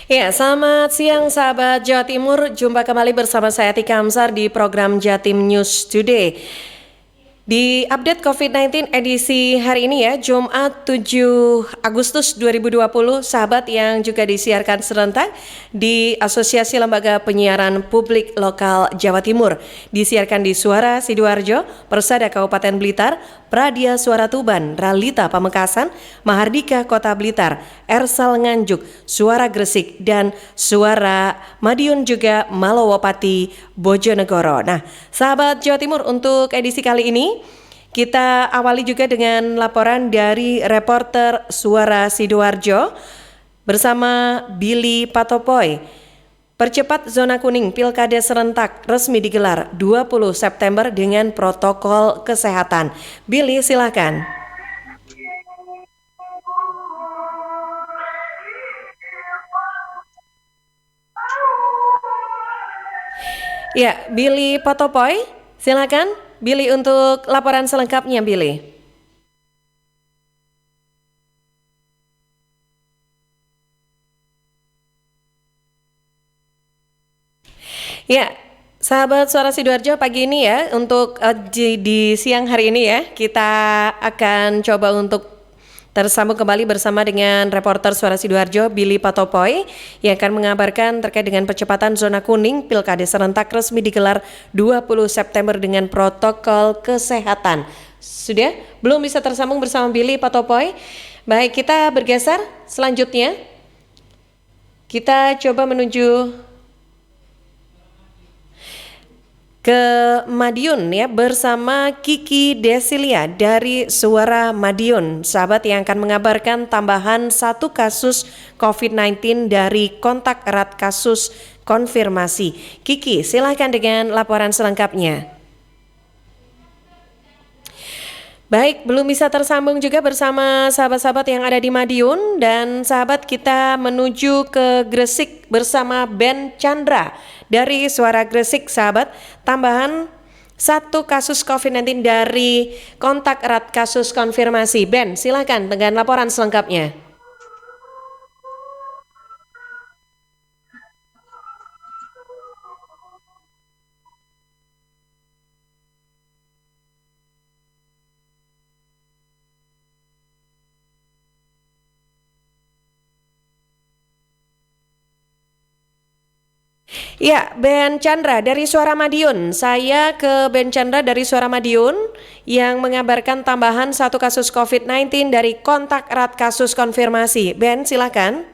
Ya, selamat siang sahabat Jawa Timur. Jumpa kembali bersama saya Tika Amsar di program Jatim News Today. Di update COVID-19 edisi hari ini ya, Jumat 7 Agustus 2020, sahabat yang juga disiarkan serentak di Asosiasi Lembaga Penyiaran Publik Lokal Jawa Timur. Disiarkan di Suara Sidoarjo, Persada Kabupaten Blitar, Pradia Suara Tuban, Ralita Pamekasan, Mahardika Kota Blitar, Ersal Nganjuk, Suara Gresik, dan Suara Madiun juga Malowopati Bojonegoro. Nah, sahabat Jawa Timur, untuk edisi kali ini kita awali juga dengan laporan dari reporter Suara Sidoarjo bersama Billy Patopoy. Percepat zona kuning Pilkada serentak resmi digelar 20 September dengan protokol kesehatan. Billy, silakan. Ya, Billy Patopoy, silakan. Billy untuk laporan selengkapnya, Billy. Ya, sahabat Suara Sidoarjo, pagi ini ya, untuk di siang hari ini ya, kita akan coba untuk tersambung kembali bersama dengan reporter Suara Sidoarjo Billy Patopoy yang akan mengabarkan terkait dengan percepatan zona kuning Pilkada serentak resmi digelar 20 September dengan protokol kesehatan. Sudah? Belum bisa tersambung bersama Billy Patopoy? Baik, kita bergeser selanjutnya. Kita coba menuju ke Madiun ya bersama Kiki Desilia dari Suara Madiun, sahabat yang akan mengabarkan tambahan 1 kasus COVID-19 dari kontak erat kasus konfirmasi. Kiki, silakan dengan laporan selengkapnya. Baik, belum bisa tersambung juga bersama sahabat-sahabat yang ada di Madiun, dan sahabat kita menuju ke Gresik bersama Ben Chandra dari Suara Gresik, sahabat. Tambahan 1 kasus COVID-19 dari kontak erat kasus konfirmasi. Ben, silakan dengan laporan selengkapnya. Ya, Ben Chandra dari Suara Madiun. Saya ke Ben Chandra dari Suara Madiun yang mengabarkan tambahan 1 kasus COVID-19 dari kontak erat kasus konfirmasi. Ben, silakan.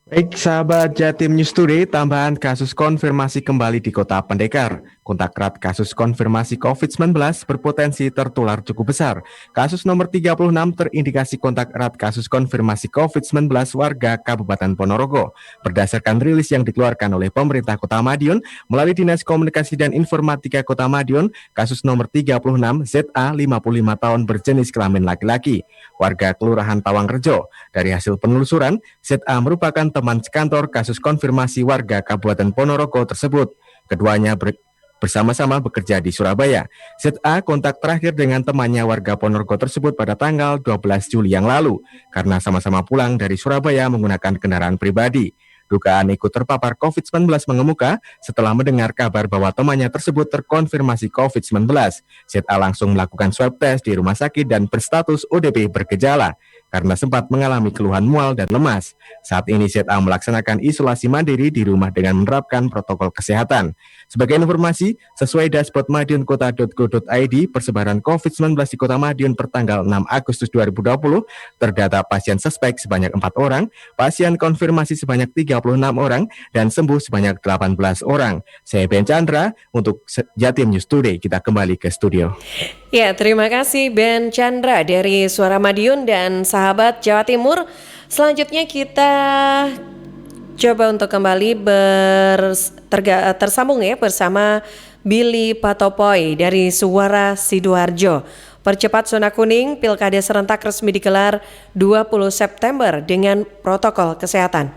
Baik, sahabat Jatim News Today, tambahan kasus konfirmasi kembali di Kota Pendekar. Kontak erat kasus konfirmasi COVID-19 berpotensi tertular cukup besar. Kasus nomor 36 terindikasi kontak erat kasus konfirmasi COVID-19 warga Kabupaten Ponorogo. Berdasarkan rilis yang dikeluarkan oleh pemerintah Kota Madiun melalui Dinas Komunikasi dan Informatika Kota Madiun, kasus nomor 36 ZA 55 tahun berjenis kelamin laki-laki, warga Kelurahan Tawangrejo. Dari hasil penelusuran, ZA merupakan teman sekantor kasus konfirmasi warga Kabupaten Ponorogo tersebut. Keduanya bersama-sama bekerja di Surabaya. ZA kontak terakhir dengan temannya warga Ponorogo tersebut pada tanggal 12 Juli yang lalu, karena sama-sama pulang dari Surabaya menggunakan kendaraan pribadi. Dugaan ikut terpapar COVID-19 mengemuka setelah mendengar kabar bahwa temannya tersebut terkonfirmasi COVID-19. ZA langsung melakukan swab test di rumah sakit dan berstatus ODP bergejala karena sempat mengalami keluhan mual dan lemas. Saat ini ZA melaksanakan isolasi mandiri di rumah dengan menerapkan protokol kesehatan. Sebagai informasi, sesuai dashboard madiunkota.go.id, persebaran COVID-19 di Kota Madiun pertanggal 6 Agustus 2020, terdata pasien suspek sebanyak 4 orang, pasien konfirmasi sebanyak 36 orang, dan sembuh sebanyak 18 orang. Saya Ben Chandra untuk Jatim News Today. Kita kembali ke studio. Ya, terima kasih Ben Chandra dari Suara Madiun. Dan sahabat Jawa Timur, selanjutnya kita coba untuk kembali tersambung ya bersama Billy Patopoy dari Suara Sidoarjo. Percepat zona kuning Pilkada serentak resmi digelar 20 September dengan protokol kesehatan.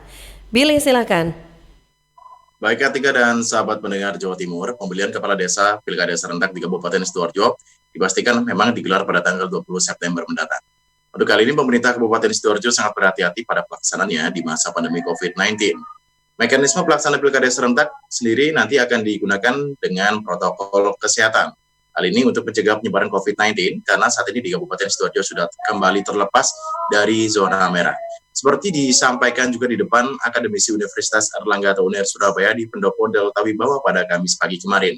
Billy, silakan. Baik Atika dan sahabat pendengar Jawa Timur, pemilihan kepala desa Pilkada serentak di Kabupaten Sidoarjo dipastikan memang digelar pada tanggal 20 September mendatang. Untuk kali ini pemerintah Kabupaten Sidoarjo sangat berhati-hati pada pelaksanaannya di masa pandemi COVID-19. Mekanisme pelaksanaan pilkada serentak sendiri nanti akan digunakan dengan protokol kesehatan. Hal ini untuk mencegah penyebaran COVID-19 karena saat ini di Kabupaten Sidoarjo sudah kembali terlepas dari zona merah. Seperti disampaikan juga di depan Akademisi Universitas Airlangga atau UNER Surabaya di Pendopo Delta Wibawa pada Kamis pagi kemarin.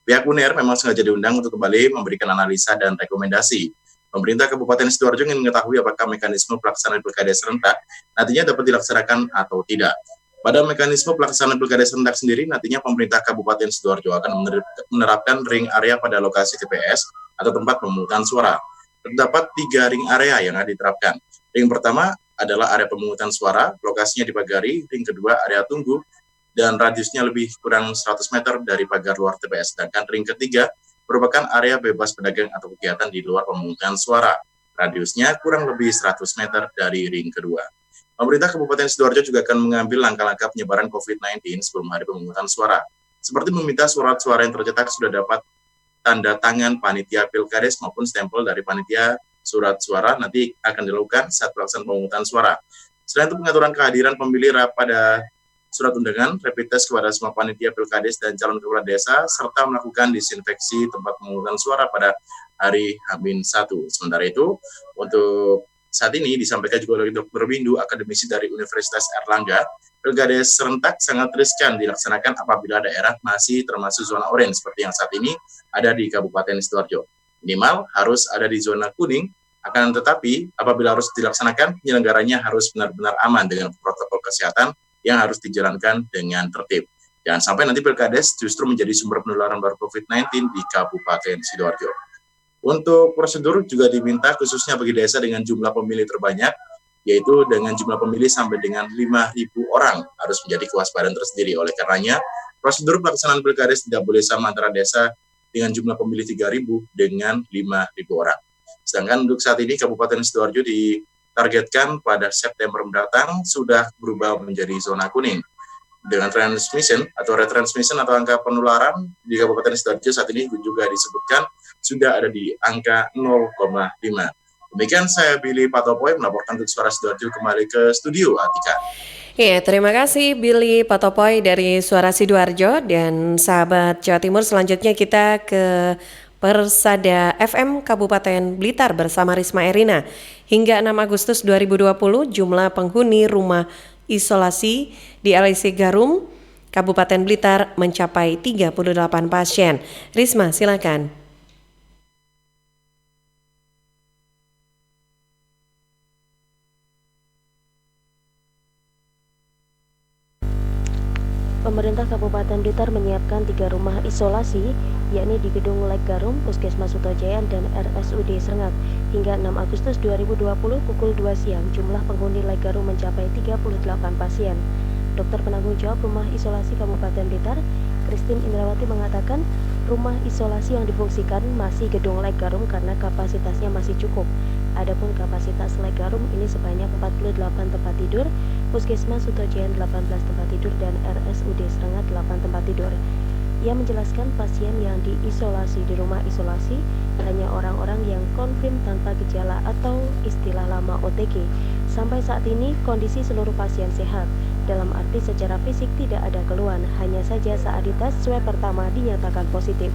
Pihak UNER memang sengaja diundang untuk kembali memberikan analisa dan rekomendasi. Pemerintah Kabupaten Sidoarjo ingin mengetahui apakah mekanisme pelaksanaan pilkada serentak nantinya dapat dilaksanakan atau tidak. Pada mekanisme pelaksanaan pilkada serentak sendiri, nantinya pemerintah Kabupaten Sidoarjo akan menerapkan ring area pada lokasi TPS atau tempat pemungutan suara. Terdapat 3 ring area yang akan diterapkan. Ring pertama adalah area pemungutan suara, lokasinya di Pagari. Ring kedua area tunggu, dan radiusnya lebih kurang 100 meter dari pagar luar TPS. Sedangkan ring ketiga merupakan area bebas pedagang atau kegiatan di luar pemungutan suara. Radiusnya kurang lebih 100 meter dari ring kedua. Pemerintah Kabupaten Sidoarjo juga akan mengambil langkah-langkah penyebaran COVID-19 sebelum hari pemungutan suara, seperti meminta surat suara yang tercetak sudah dapat tanda tangan panitia Pilkades maupun stempel dari panitia surat suara nanti akan dilakukan saat pelaksanaan pemungutan suara. Selain itu, pengaturan kehadiran pemilih pada surat undangan, rapid test kepada semua panitia Pilkades dan calon kepala desa, serta melakukan disinfeksi tempat pemungutan suara pada hari H-1. Sementara itu, untuk saat ini disampaikan juga oleh Dr. Windu, akademisi dari Universitas Airlangga, pilkada serentak sangat riskan dilaksanakan apabila daerah masih termasuk zona oranye seperti yang saat ini ada di Kabupaten Sidoarjo. Minimal harus ada di zona kuning, akan tetapi apabila harus dilaksanakan, penyelenggaranya harus benar-benar aman dengan protokol kesehatan yang harus dijalankan dengan tertib. Jangan sampai nanti pilkades justru menjadi sumber penularan baru COVID-19 di Kabupaten Sidoarjo. Untuk prosedur juga diminta khususnya bagi desa dengan jumlah pemilih terbanyak, yaitu dengan jumlah pemilih sampai dengan 5.000 orang harus menjadi kewaspadaan tersendiri. Oleh karenanya, prosedur pelaksanaan pilkades tidak boleh sama antara desa dengan jumlah pemilih 3.000 dengan 5.000 orang. Sedangkan untuk saat ini Kabupaten Sidoarjo ditargetkan pada September mendatang sudah berubah menjadi zona kuning. Dengan transmission atau retransmission atau angka penularan di Kabupaten Sidoarjo saat ini juga disebutkan sudah ada di angka 0,5. Demikian saya Billy Patopoy melaporkan untuk Suara Sidoarjo kembali ke studio Atika. Ya, terima kasih Billy Patopoy dari Suara Sidoarjo. Dan sahabat Jawa Timur, selanjutnya kita ke Persada FM Kabupaten Blitar bersama Risma Erina. Hingga 6 Agustus 2020 jumlah penghuni rumah isolasi di LIC Garum Kabupaten Blitar mencapai 38 pasien. Risma, silakan. Pemerintah Kabupaten Blitar menyiapkan 3 rumah isolasi, yakni di Gedung Lek Garum, Puskesmas Sutojayan, dan RSUD Srengak. Hingga 6 Agustus 2020 pukul 2 siang, jumlah penghuni Lek Garum mencapai 38 pasien. Dokter penanggung jawab Rumah Isolasi Kabupaten Blitar, Christine Indrawati mengatakan, rumah isolasi yang difungsikan masih Gedung Lek Garum karena kapasitasnya masih cukup. Adapun kapasitas Lek Garum ini sebanyak 48 tempat tidur, Puskesmas Sutojayan 18 tempat tidur, dan RSUD Srengak 8 tempat tidur. Ia menjelaskan pasien yang diisolasi di rumah isolasi hanya orang-orang yang konfirm tanpa gejala atau istilah lama OTG. Sampai saat ini kondisi seluruh pasien sehat, dalam arti secara fisik tidak ada keluhan, hanya saja saat dites swab pertama dinyatakan positif.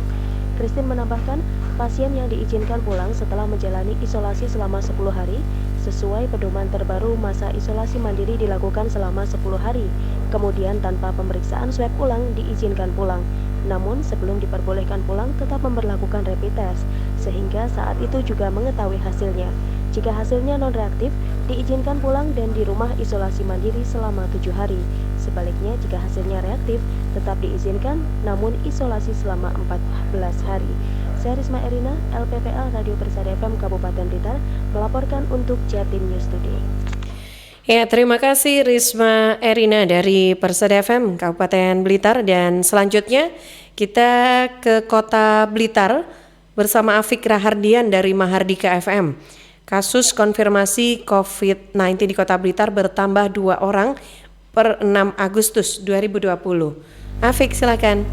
Christine menambahkan, pasien yang diizinkan pulang setelah menjalani isolasi selama 10 hari, sesuai pedoman terbaru masa isolasi mandiri dilakukan selama 10 hari, kemudian tanpa pemeriksaan swab ulang diizinkan pulang. Namun sebelum diperbolehkan pulang tetap memperlakukan rapid test, sehingga saat itu juga mengetahui hasilnya. Jika hasilnya non-reaktif, diizinkan pulang dan di rumah isolasi mandiri selama 7 hari. Sebaliknya, jika hasilnya reaktif, tetap diizinkan, namun isolasi selama 14 hari. Saya Risma Erina, LPPL Radio Persada FM Kabupaten Blitar, melaporkan untuk Jatim News Today. Ya, terima kasih Risma Erina dari Persada FM Kabupaten Blitar. Dan selanjutnya kita ke Kota Blitar bersama Afik Rahardian dari Mahardika FM. Kasus konfirmasi COVID-19 di Kota Blitar bertambah 2 orang per 6 Agustus 2020. Afik, silakan.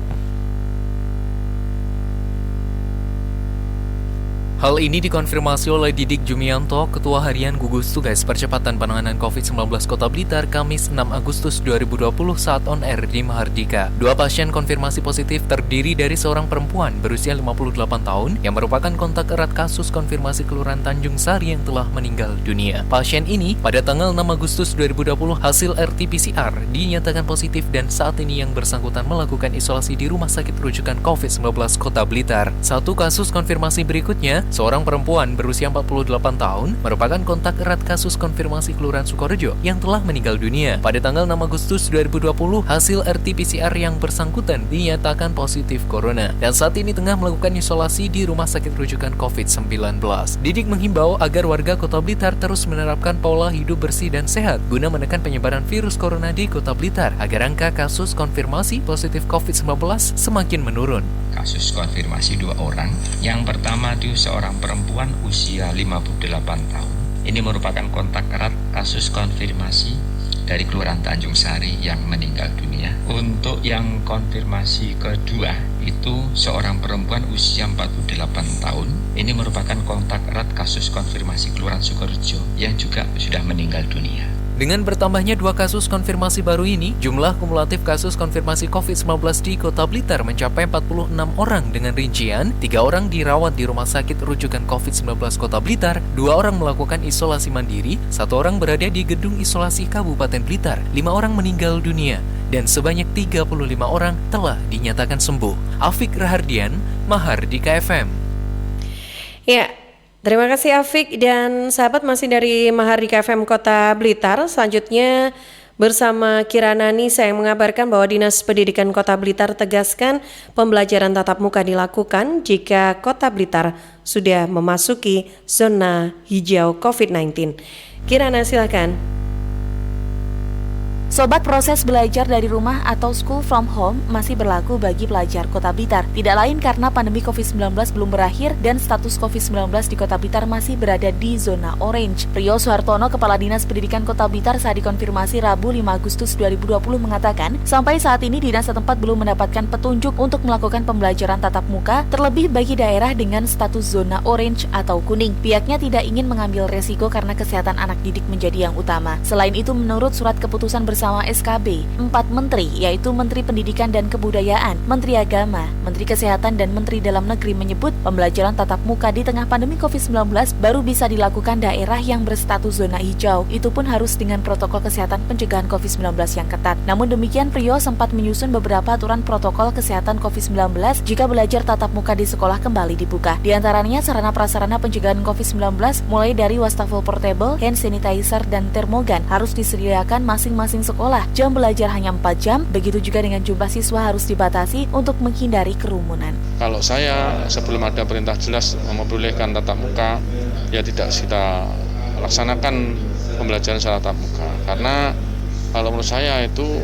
Hal ini dikonfirmasi oleh Didik Jumianto, Ketua Harian Gugus Tugas Percepatan Penanganan COVID-19 Kota Blitar, Kamis 6 Agustus 2020 saat on air di Mahardika. 2 pasien konfirmasi positif terdiri dari seorang perempuan berusia 58 tahun yang merupakan kontak erat kasus konfirmasi Kelurahan Tanjung Sari yang telah meninggal dunia. Pasien ini pada tanggal 6 Agustus 2020 hasil RT-PCR dinyatakan positif dan saat ini yang bersangkutan melakukan isolasi di Rumah Sakit Rujukan COVID-19 Kota Blitar. Satu kasus konfirmasi berikutnya, seorang perempuan berusia 48 tahun merupakan kontak erat kasus konfirmasi Kelurahan Sukorejo yang telah meninggal dunia. Pada tanggal 6 Agustus 2020, hasil RT-PCR yang bersangkutan dinyatakan positif corona dan saat ini tengah melakukan isolasi di Rumah Sakit Rujukan COVID-19. Didik menghimbau agar warga Kota Blitar terus menerapkan pola hidup bersih dan sehat guna menekan penyebaran virus corona di Kota Blitar agar angka kasus konfirmasi positif COVID-19 semakin menurun. Kasus konfirmasi 2 orang. Yang pertama itu seorang perempuan usia 58 tahun. Ini merupakan kontak erat kasus konfirmasi dari Kelurahan Tanjung Sari yang meninggal dunia. Untuk yang konfirmasi kedua itu seorang perempuan usia 48 tahun. Ini merupakan kontak erat kasus konfirmasi Kelurahan Sukorejo yang juga sudah meninggal dunia. Dengan bertambahnya 2 kasus konfirmasi baru ini, jumlah kumulatif kasus konfirmasi COVID-19 di Kota Blitar mencapai 46 orang dengan rincian 3 orang dirawat di Rumah Sakit Rujukan COVID-19 Kota Blitar, 2 orang melakukan isolasi mandiri, 1 orang berada di Gedung Isolasi Kabupaten Blitar, 5 orang meninggal dunia, dan sebanyak 35 orang telah dinyatakan sembuh. Afik Rahardian, Mahardika FM. Ya, terima kasih Afik dan sahabat, masih dari Mahardika FM Kota Blitar. Selanjutnya bersama Kirana Nisa yang mengabarkan bahwa Dinas Pendidikan Kota Blitar tegaskan pembelajaran tatap muka dilakukan jika Kota Blitar sudah memasuki zona hijau COVID-19. Kirana, silakan. Sobat, proses belajar dari rumah atau school from home masih berlaku bagi pelajar Kota Blitar. Tidak lain karena pandemi COVID-19 belum berakhir dan status COVID-19 di Kota Blitar masih berada di zona orange. Priyo Suhartono, Kepala Dinas Pendidikan Kota Blitar saat dikonfirmasi Rabu 5 Agustus 2020 mengatakan, sampai saat ini dinas setempat belum mendapatkan petunjuk untuk melakukan pembelajaran tatap muka, terlebih bagi daerah dengan status zona orange atau kuning. Pihaknya tidak ingin mengambil resiko karena kesehatan anak didik menjadi yang utama. Selain itu, menurut surat keputusan bersama SKB, 4 menteri, yaitu Menteri Pendidikan dan Kebudayaan, Menteri Agama, Menteri Kesehatan, dan Menteri Dalam Negeri menyebut pembelajaran tatap muka di tengah pandemi COVID-19 baru bisa dilakukan daerah yang berstatus zona hijau. Itu pun harus dengan protokol kesehatan pencegahan COVID-19 yang ketat. Namun demikian, Priyo sempat menyusun beberapa aturan protokol kesehatan COVID-19 jika belajar tatap muka di sekolah kembali dibuka. Di antaranya sarana prasarana pencegahan COVID-19 mulai dari wastafel portable, hand sanitizer, dan termogan harus disediakan masing-masing sekolah. Jam belajar hanya 4 jam, begitu juga dengan jumlah siswa harus dibatasi untuk menghindari kerumunan. Kalau saya sebelum ada perintah jelas memperbolehkan tatap muka, ya tidak kita laksanakan pembelajaran secara tatap muka. Karena kalau menurut saya itu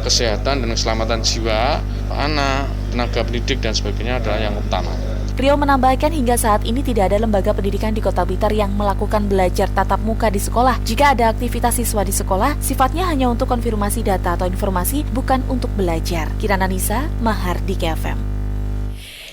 kesehatan dan keselamatan jiwa anak, tenaga pendidik dan sebagainya adalah yang utama. Priyo menambahkan hingga saat ini tidak ada lembaga pendidikan di Kota Blitar yang melakukan belajar tatap muka di sekolah. Jika ada aktivitas siswa di sekolah, sifatnya hanya untuk konfirmasi data atau informasi, bukan untuk belajar. Kirana Nisa, Mahardika FM.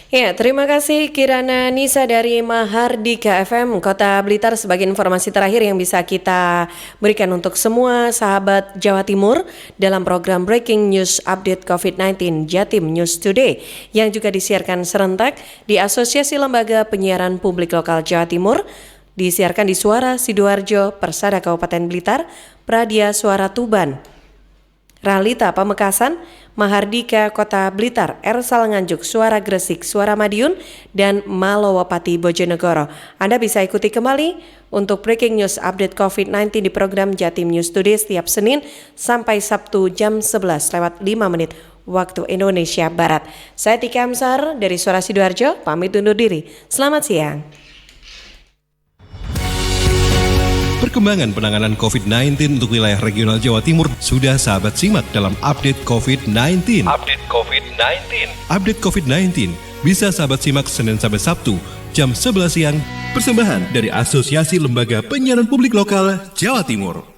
Ya, terima kasih Kirana Nisa dari Mahardika FM Kota Blitar sebagai informasi terakhir yang bisa kita berikan untuk semua sahabat Jawa Timur dalam program Breaking News Update COVID-19 Jatim News Today yang juga disiarkan serentak di Asosiasi Lembaga Penyiaran Publik Lokal Jawa Timur, disiarkan di Suara Sidoarjo, Persada Kabupaten Blitar, Pradia Suara Tuban, Ralita Pamekasan, Mahardika Kota Blitar, Ersal Nganjuk, Suara Gresik, Suara Madiun, dan Malowapati Bojonegoro. Anda bisa ikuti kembali untuk Breaking News Update COVID-19 di program Jatim News Today setiap Senin sampai Sabtu jam 11:05 waktu Indonesia Barat. Saya Tika Amsar dari Suara Sidoarjo, pamit undur diri. Selamat siang. Perkembangan penanganan COVID-19 untuk wilayah regional Jawa Timur sudah sahabat simak dalam Update COVID-19. Update COVID-19 bisa sahabat simak Senin sampai Sabtu jam 11 siang. Persembahan dari Asosiasi Lembaga Penyiaran Publik Lokal Jawa Timur.